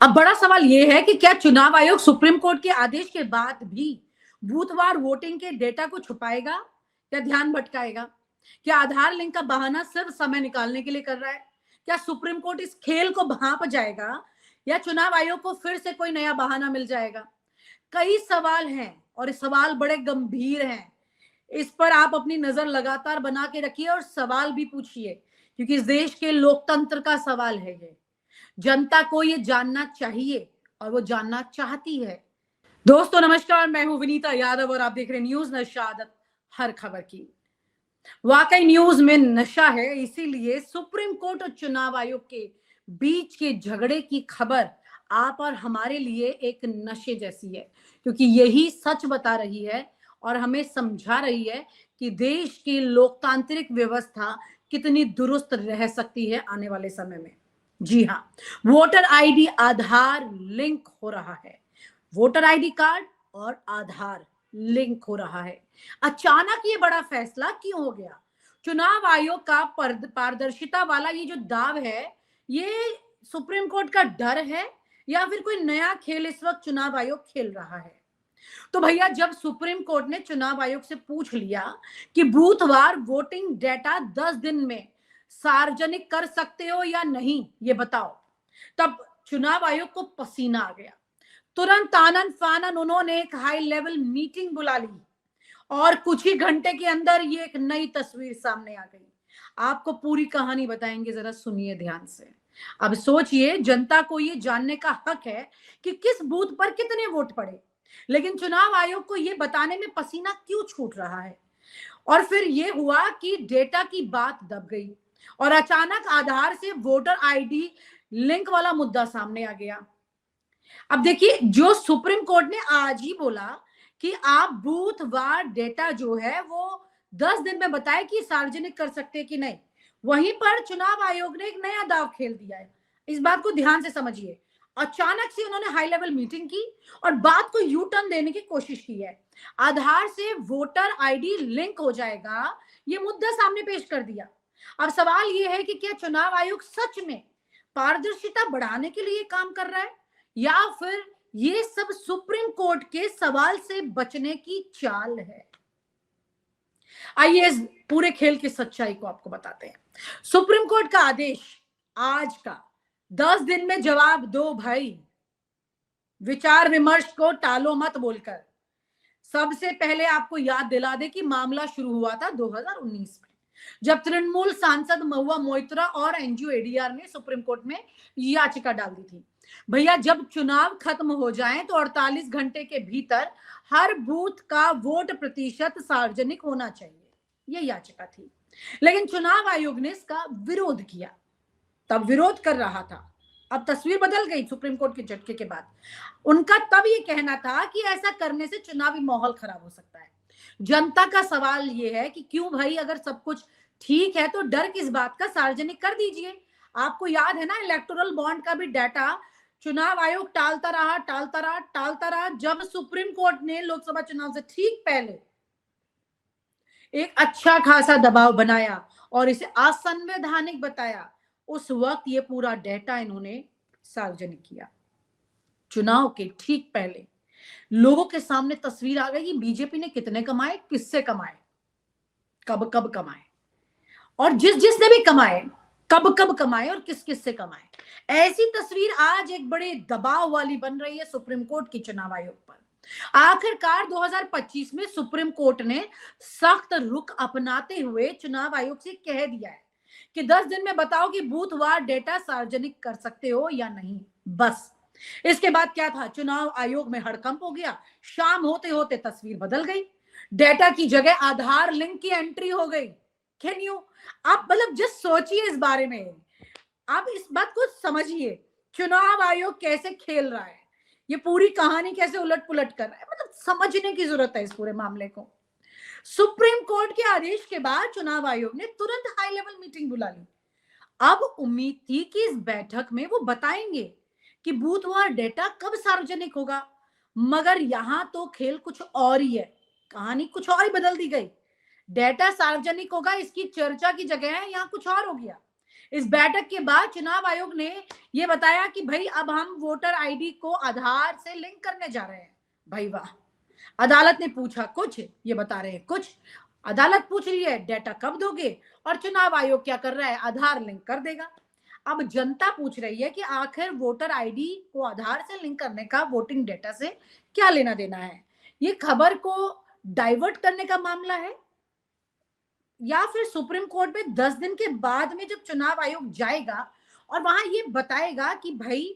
अब बड़ा सवाल यह है कि क्या चुनाव आयोग सुप्रीम कोर्ट के आदेश के बाद भी बूथवार वोटिंग के डेटा को छुपाएगा या ध्यान भटकाएगा? क्या आधार लिंक का बहाना सिर्फ समय निकालने के लिए कर रहा है? क्या सुप्रीम कोर्ट इस खेल को भांप जाएगा या चुनाव आयोग को फिर से कोई नया बहाना मिल जाएगा? कई सवाल हैं और ये सवाल बड़े गंभीर हैं। इस पर आप अपनी नजर लगातार बना के रखिए और सवाल भी पूछिए, क्योंकि इस देश के लोकतंत्र का सवाल है ये। जनता को ये जानना चाहिए और वो जानना चाहती है। दोस्तों नमस्कार, मैं हूं विनीता यादव और आप देख रहे हैं न्यूज नशा आदत हर खबर की। वाकई न्यूज में नशा है, इसीलिए सुप्रीम कोर्ट और चुनाव आयोग के बीच के झगड़े की खबर आप और हमारे लिए एक नशे जैसी है, क्योंकि यही सच बता रही है और हमें समझा रही है कि देश की लोकतांत्रिक व्यवस्था कितनी दुरुस्त रह सकती है आने वाले समय में। जी हाँ, वोटर आईडी आधार लिंक हो रहा है। वोटर आईडी कार्ड और आधार लिंक हो रहा है। अचानक ये बड़ा फैसला क्यों हो गया? चुनाव आयोग का पारदर्शिता वाला ये जो दाव है, ये सुप्रीम कोर्ट का डर है या फिर कोई नया खेल इस वक्त चुनाव आयोग खेल रहा है? तो भैया, जब सुप्रीम कोर्ट ने चुनाव आयोग से पूछ लिया कि बूथवार वोटिंग डेटा 10 दिन में सार्वजनिक कर सकते हो या नहीं, ये बताओ, तब चुनाव आयोग को पसीना आ गया। तुरंत आनन फानन उन्होंने एक हाई लेवल मीटिंग बुला ली और कुछ ही घंटे के अंदर ये एक नई तस्वीर सामने आ गई। आपको पूरी कहानी बताएंगे, जरा सुनिए ध्यान से। अब सोचिए, जनता को ये जानने का हक है कि किस बूथ पर कितने वोट पड़े, लेकिन चुनाव आयोग को ये बताने में पसीना क्यों छूट रहा है? और फिर ये हुआ कि डेटा की बात दब गई और अचानक आधार से वोटर आईडी लिंक वाला मुद्दा सामने आ गया। अब देखिए, जो सुप्रीम कोर्ट ने आज ही बोला कि आप बूथ वार डेटा जो है वो 10 दिन में बताए कि सार्वजनिक कर सकते हैं कि नहीं, वहीं पर चुनाव आयोग ने एक नया दाव खेल दिया है। इस बात को ध्यान से समझिए। अचानक से उन्होंने हाई लेवल मीटिंग की और बात को यू टर्न देने की कोशिश की है। आधार से वोटर आईडी लिंक हो जाएगा, ये मुद्दा सामने पेश कर दिया। अब सवाल ये है कि क्या चुनाव आयोग सच में पारदर्शिता बढ़ाने के लिए काम कर रहा है या फिर ये सब सुप्रीम कोर्ट के सवाल से बचने की चाल है? आइए इस पूरे खेल की सच्चाई को आपको बताते हैं। सुप्रीम कोर्ट का आदेश आज का, 10 दिन में जवाब दो भाई, विचार विमर्श को टालो मत बोलकर। सबसे पहले आपको याद दिला दे कि मामला शुरू हुआ था 2019 में, जब तृणमूल सांसद महुआ मोइत्रा और एनजीओ एडीआर ने सुप्रीम कोर्ट में याचिका डाल दी थी। भैया, जब चुनाव खत्म हो जाएं तो 48 घंटे के भीतर हर बूथ का वोट प्रतिशत सार्वजनिक होना चाहिए, यह याचिका थी। लेकिन चुनाव आयोग ने इसका विरोध किया, तब विरोध कर रहा था। अब तस्वीर बदल गई सुप्रीम कोर्ट के झटके के बाद। उनका तब ये कहना था कि ऐसा करने से चुनावी माहौल खराब हो सकता है। जनता का सवाल ये है कि क्यों भाई, अगर सब कुछ ठीक है तो डर किस बात का, सार्वजनिक कर दीजिए। आपको याद है ना, इलेक्टोरल बॉन्ड का भी डाटा चुनाव आयोग टालता रहा टालता रहा टालता रहा। जब सुप्रीम कोर्ट ने लोकसभा चुनाव से ठीक पहले एक अच्छा खासा दबाव बनाया और इसे असंवैधानिक बताया, उस वक्त ये पूरा डेटा इन्होंने सार्वजनिक किया। चुनाव के ठीक पहले लोगों के सामने तस्वीर आ गई कि बीजेपी ने कितने कमाए, किससे कमाए, कब कब कमाए, और जिसने भी कमाए कब कब कमाए और किस किस से कमाए। ऐसी तस्वीर आज एक बड़े दबाव वाली बन रही है सुप्रीम कोर्ट की चुनाव आयोग पर। आखिरकार 2025 में सुप्रीम कोर्ट ने सख्त रुख अपनाते हुए चुनाव आयोग से कह दिया है कि 10 दिन में बताओ कि बूथवार डेटा सार्वजनिक कर सकते हो या नहीं। बस इसके बाद क्या था, चुनाव आयोग में हड़कंप हो गया। शाम होते होते तस्वीर बदल गई, डेटा की जगह आधार लिंक की एंट्री हो गई। कैन यू, आप मतलब जस्ट सोचिए इस बारे में, आप इस बात को समझिए, चुनाव आयोग कैसे खेल रहा है, ये पूरी कहानी कैसे उलट पुलट कर रहा है। मतलब समझने की जरूरत है इस पूरे मामले को। सुप्रीम कोर्ट के आदेश के बाद चुनाव आयोग ने तुरंत हाई लेवल मीटिंग बुला ली। अब उम्मीद थी कि इस बैठक में वो बताएंगे कि बूथवार डेटा कब सार्वजनिक होगा, मगर यहां तो खेल कुछ और ही है, कहानी कुछ और ही बदल दी गई। डेटा सार्वजनिक होगा इसकी चर्चा की जगह है यहां कुछ और हो गया। इस बैठक के बाद चुनाव आयोग ने यह बताया कि भाई अब हम वोटर आईडी को आधार से लिंक करने जा रहे हैं। भाई वाह, अदालत ने पूछा कुछ, ये बता रहे हैं कुछ। अदालत पूछ रही है डेटा कब दोगे, और चुनाव आयोग क्या कर रहा है, आधार लिंक कर देगा। अब जनता पूछ रही है कि आखिर वोटर आईडी को आधार से लिंक करने का वोटिंग डेटा से क्या लेना देना है। ये खबर को डाइवर्ट करने का मामला है, या फिर सुप्रीम कोर्ट में 10 दिन के बाद में जब चुनाव आयोग जाएगा और वहां ये बताएगा कि भाई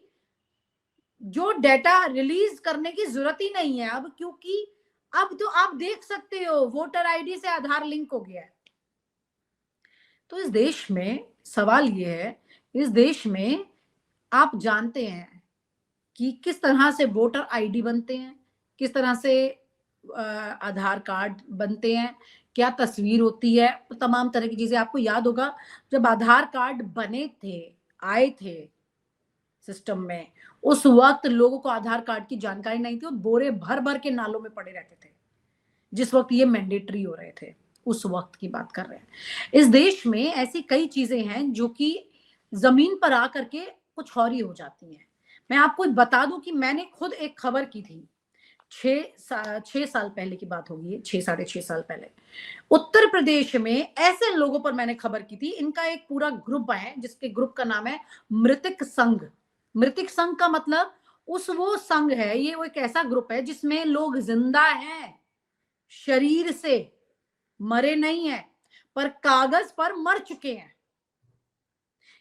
जो डेटा रिलीज करने की जरूरत ही नहीं है अब, क्योंकि अब तो आप देख सकते हो वोटर आईडी से आधार लिंक हो गया है। तो इस देश में सवाल ये है, इस देश में आप जानते हैं कि किस तरह से वोटर आईडी बनते हैं, किस तरह से आधार कार्ड बनते हैं, क्या तस्वीर होती है, तमाम तरह की चीजें। आपको याद होगा जब आधार कार्ड बने थे, आए थे सिस्टम में, उस वक्त लोगों को आधार कार्ड की जानकारी नहीं थी और बोरे भर भर के नालों में पड़े रहते थे। जिस वक्त ये मैंडेटरी हो रहे थे, उस वक्त की बात कर रहे हैं। इस देश में ऐसी कई चीजें हैं जो कि जमीन पर आकर के कुछ और ही हो जाती हैं। मैं आपको बता दूं कि मैंने खुद एक खबर की थी, 6 साल पहले की बात होगी, 6 साढ़े 6 साल पहले। उत्तर प्रदेश में ऐसे लोगों पर मैंने खबर की थी, इनका एक पूरा ग्रुप है जिसके ग्रुप का नाम है मृतक संघ। मृतक संघ का मतलब वो संघ है, ये वो एक ऐसा ग्रुप है जिसमें लोग जिंदा हैं, शरीर से मरे नहीं है, पर कागज पर मर चुके हैं।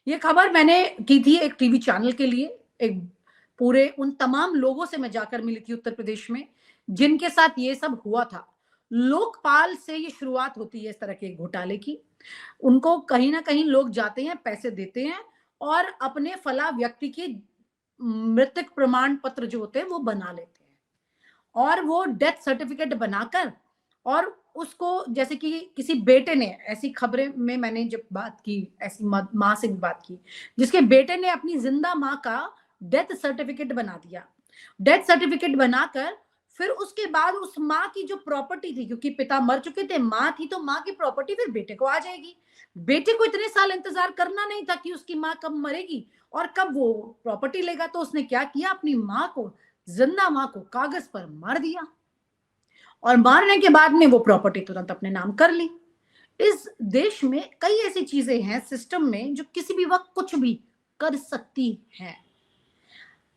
ये खबर मैंने की थी एक टीवी चैनल के लिए। एक पूरे उन तमाम लोगों से मैं जाकर मिली थी उत्तर प्रदेश में जिनके साथ ये सब हुआ था। लोकपाल से ये शुरुआत होती है इस तरह के घोटाले की। उनको कहीं ना कहीं लोग जाते हैं, पैसे देते हैं और अपने फला व्यक्ति के मृतक प्रमाण पत्र जो होते हैं वो बना लेते हैं, और वो डेथ सर्टिफिकेट बनाकर, और उसको जैसे कि किसी बेटे ने, ऐसी खबरें में मैंने जब बात की, ऐसी माँ से भी बात की जिसके बेटे ने अपनी जिंदा माँ का डेथ सर्टिफिकेट बना दिया। डेथ सर्टिफिकेट बनाकर फिर उसके बाद उस माँ की जो प्रॉपर्टी थी, क्योंकि पिता मर चुके थे, माँ थी, तो माँ की प्रॉपर्टी फिर बेटे को आ जाएगी। बेटे को इतने साल इंतजार करना नहीं था कि उसकी माँ कब मरेगी और कब वो प्रॉपर्टी लेगा। तो उसने क्या किया, अपनी माँ को, जिंदा माँ को कागज पर मार दिया, और मारने के बाद में वो प्रॉपर्टी तुरंत अपने नाम कर ली। इस देश में कई ऐसी चीजें हैं सिस्टम में जो किसी भी वक्त कुछ भी कर सकती हैं।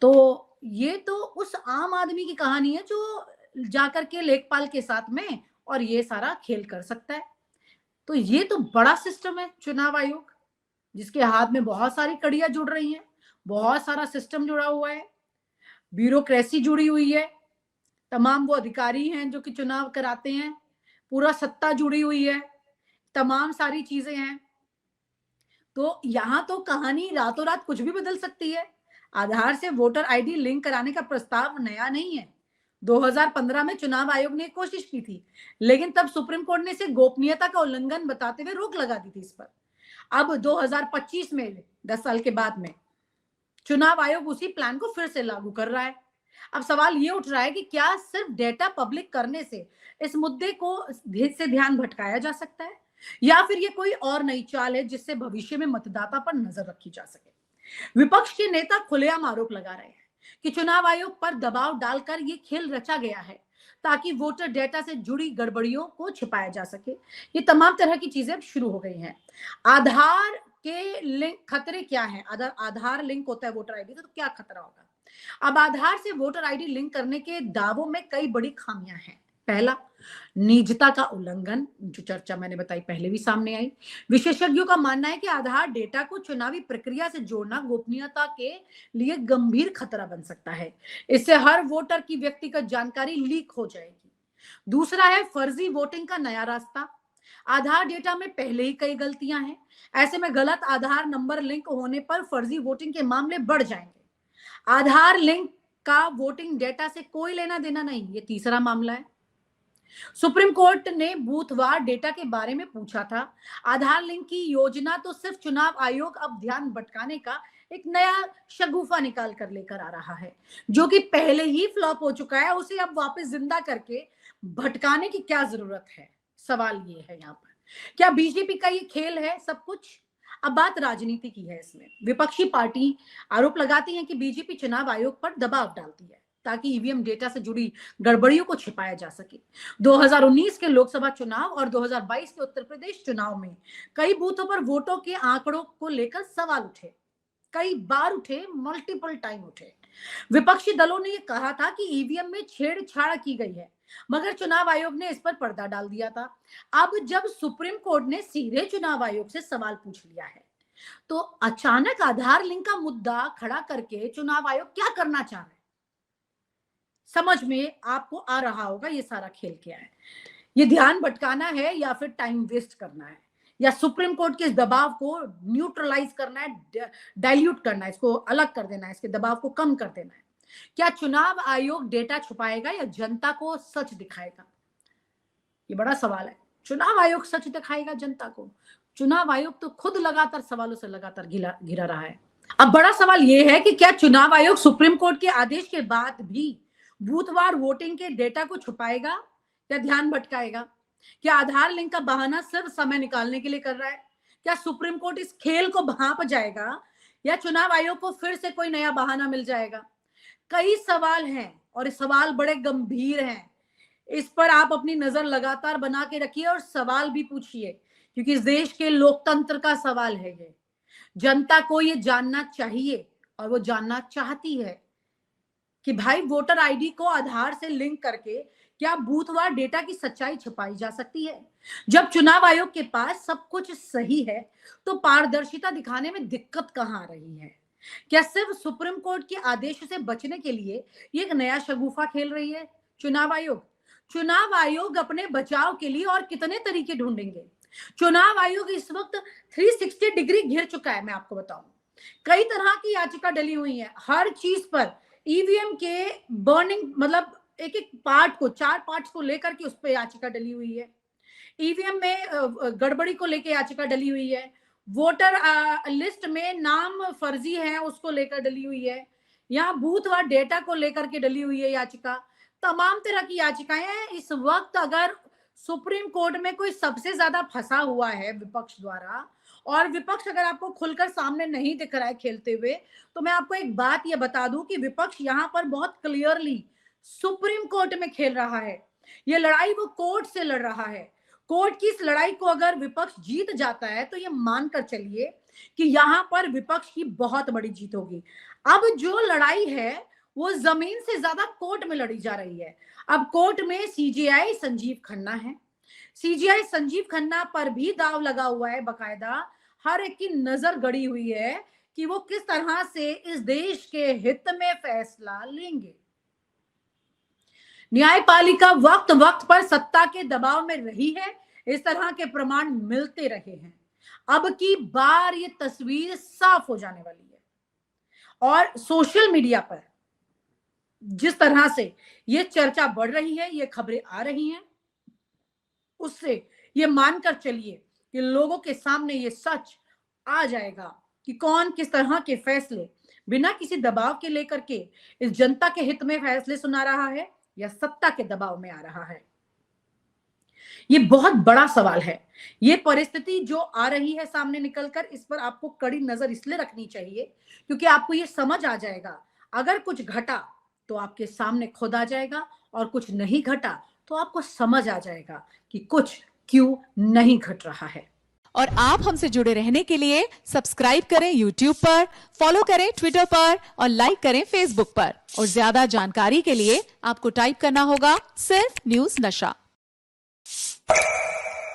तो ये तो उस आम आदमी की कहानी है जो जाकर के लेखपाल के साथ में और ये सारा खेल कर सकता है। तो ये तो बड़ा सिस्टम है चुनाव आयोग, जिसके हाथ में बहुत सारी कड़ियां जुड़ रही हैं, बहुत सारा सिस्टम जुड़ा हुआ है, ब्यूरोक्रेसी जुड़ी हुई है, तमाम वो अधिकारी हैं जो कि चुनाव कराते हैं, पूरा सत्ता जुड़ी हुई है, तमाम सारी चीजें हैं। तो यहां तो कहानी रातों रात कुछ भी बदल सकती है। आधार से वोटर आईडी लिंक कराने का प्रस्ताव नया नहीं है। 2015 में चुनाव आयोग ने कोशिश की थी, लेकिन तब सुप्रीम कोर्ट ने इसे गोपनीयता का उल्लंघन बताते हुए रोक लगा दी थी इस पर। अब 2025 में, 10 साल के बाद में, चुनाव आयोग उसी प्लान को फिर से लागू कर रहा है। अब सवाल ये उठ रहा है कि क्या सिर्फ डेटा पब्लिक करने से इस मुद्दे को से ध्यान भटकाया जा सकता है, या फिर ये कोई और नई चाल है जिससे भविष्य में मतदाता पर नजर रखी जा सके। विपक्ष के नेता खुलेआम आरोप लगा रहे हैं कि चुनाव आयोग पर दबाव डालकर ये खेल रचा गया है ताकि वोटर डेटा से जुड़ी गड़बड़ियों को छिपाया जा सके। ये तमाम तरह की चीजें अब शुरू हो गई हैं। आधार के लिंक खतरे क्या है, आधार लिंक होता है वोटर आईडी, तो क्या खतरा होगा। अब आधार से वोटर आईडी लिंक करने के दावों में कई बड़ी खामियां हैं। पहला, निजता का उल्लंघन, जो चर्चा मैंने बताई पहले भी सामने आई। विशेषज्ञों का मानना है कि आधार डेटा को चुनावी प्रक्रिया से जोड़ना गोपनीयता के लिए गंभीर खतरा बन सकता है। इससे हर वोटर की व्यक्तिगत जानकारी लीक हो जाएगी। दूसरा है फर्जी वोटिंग का नया रास्ता। आधार डेटा में पहले ही कई गलतियां हैं, ऐसे में गलत आधार नंबर लिंक होने पर फर्जी वोटिंग के मामले बढ़ जाएंगे। आधार लिंक का वोटिंग डेटा से कोई लेना देना नहीं, ये तीसरा मामला है। सुप्रीम कोर्ट ने बूथवार डेटा के बारे में पूछा था। आधार लिंक की योजना तो सिर्फ चुनाव आयोग अब ध्यान भटकाने का एक नया शगुफा निकाल कर लेकर आ रहा है, जो कि पहले ही फ्लॉप हो चुका है। उसे अब वापस जिंदा करके भटकाने की क्या जरूरत है, सवाल ये है यहाँ पर। क्या बीजेपी का ये खेल है सब कुछ? अब बात राजनीति की है। इसमें विपक्षी पार्टी आरोप लगाती है कि बीजेपी चुनाव आयोग पर दबाव डालती है ताकि ईवीएम डेटा से जुड़ी गड़बड़ियों को छिपाया जा सके। 2019 के लोकसभा चुनाव और 2022 के उत्तर प्रदेश चुनाव में कई बूथों पर वोटों के आंकड़ों को लेकर सवाल उठे, कई बार उठे, मल्टीपल टाइम उठे। विपक्षी दलों ने यह कहा था कि ईवीएम में छेड़छाड़ की गई है, मगर चुनाव आयोग ने इस पर पर्दा डाल दिया था। अब जब सुप्रीम कोर्ट ने सीधे चुनाव आयोग से सवाल पूछ लिया है, तो अचानक आधार लिंक का मुद्दा खड़ा करके चुनाव आयोग क्या करना चाह रहा है? समझ में आपको आ रहा होगा ये सारा खेल क्या है। ये ध्यान भटकाना है या फिर टाइम वेस्ट करना है, या सुप्रीम कोर्ट के इस दबाव को न्यूट्रलाइज करना है, डाइल्यूट करना है, इसको अलग कर देना है, इसके दबाव को कम कर देना है। क्या चुनाव आयोग डेटा छुपाएगा या जनता को सच दिखाएगा? ये बड़ा सवाल है। चुनाव आयोग सच दिखाएगा जनता को? चुनाव आयोग तो खुद लगातार सवालों से लगातार घिरा रहा है। अब बड़ा सवाल यह है कि क्या चुनाव आयोग सुप्रीम कोर्ट के आदेश के बाद भी बूथवार वोटिंग के डेटा को छुपाएगा या ध्यान भटकाएगा? क्या आधार लिंक का बहाना सिर्फ समय निकालने के लिए कर रहा है? क्या सुप्रीम कोर्ट इस खेल को भांप जाएगा या चुनाव आयोग को फिर से कोई नया बहाना मिल जाएगा? कई सवाल हैं और ये सवाल बड़े गंभीर हैं। इस पर आप अपनी नजर लगातार बना के रखिए और सवाल भी पूछिए, क्योंकि इस देश के लोकतंत्र का सवाल है ये। जनता को ये जानना चाहिए और वो जानना चाहती है कि भाई वोटर आईडी को आधार से लिंक करके क्या बूथवार डेटा की सच्चाई छुपाई जा सकती है? जब चुनाव आयोग के पास सब कुछ सही है तो पारदर्शिता दिखाने में दिक्कत कहां आ रही है? क्या सिर्फ सुप्रीम कोर्ट के आदेश से बचने के लिए ये एक नया शगुफा खेल रही है चुनाव आयोग? चुनाव आयोग अपने बचाव के लिए और कितने तरीके ढूंढेंगे? चुनाव आयोग इस वक्त 360 डिग्री घिर चुका है। मैं आपको बताऊं, कई तरह की याचिका डली हुई है। हर चीज पर ईवीएम के बर्निंग, मतलब एक एक पार्ट को, 4 पार्ट्स को लेकर के उस पर याचिका डली हुई है। ईवीएम में गड़बड़ी को लेकर याचिका डली हुई है। वोटर लिस्ट में नाम फर्जी है उसको लेकर डली हुई है। यहाँ बूथवार डेटा को लेकर के डली हुई है याचिका। तमाम तरह की याचिकाएं हैं। इस वक्त अगर सुप्रीम कोर्ट में कोई सबसे ज्यादा फंसा हुआ है विपक्ष द्वारा, और विपक्ष अगर आपको खुलकर सामने नहीं दिख रहा है खेलते हुए, तो मैं आपको एक बात ये बता दूं कि विपक्ष यहाँ पर बहुत क्लियरली सुप्रीम कोर्ट में खेल रहा है। ये लड़ाई वो कोर्ट से लड़ रहा है। कोर्ट की इस लड़ाई को अगर विपक्ष जीत जाता है तो ये मानकर चलिए कि यहाँ पर विपक्ष की बहुत बड़ी जीत होगी। अब जो लड़ाई है वो जमीन से ज्यादा कोर्ट में लड़ी जा रही है। अब कोर्ट में सीजेआई संजीव खन्ना है। सीजेआई संजीव खन्ना पर भी दाव लगा हुआ है, बकायदा हर एक की नजर गड़ी हुई है कि वो किस तरह से इस देश के हित में फैसला लेंगे। न्यायपालिका वक्त वक्त पर सत्ता के दबाव में रही है, इस तरह के प्रमाण मिलते रहे हैं। अब की बार ये तस्वीर साफ हो जाने वाली है। और सोशल मीडिया पर जिस तरह से ये चर्चा बढ़ रही है, ये खबरें आ रही हैं, उससे ये मानकर चलिए कि लोगों के सामने ये सच आ जाएगा कि कौन किस तरह के फैसले बिना किसी दबाव के लेकर के इस जनता के हित में फैसले सुना रहा है या सत्ता के दबाव में आ रहा है। ये बहुत बड़ा सवाल है। ये परिस्थिति जो आ रही है सामने निकलकर, इस पर आपको कड़ी नजर इसलिए रखनी चाहिए क्योंकि आपको ये समझ आ जाएगा, अगर कुछ घटा तो आपके सामने खुद आ जाएगा, और कुछ नहीं घटा तो आपको समझ आ जाएगा कि कुछ क्यों नहीं घट रहा है। और आप हमसे जुड़े रहने के लिए सब्सक्राइब करें YouTube पर, फॉलो करें Twitter पर और लाइक करें Facebook पर। और ज्यादा जानकारी के लिए आपको टाइप करना होगा सिर्फ न्यूज़ नशा।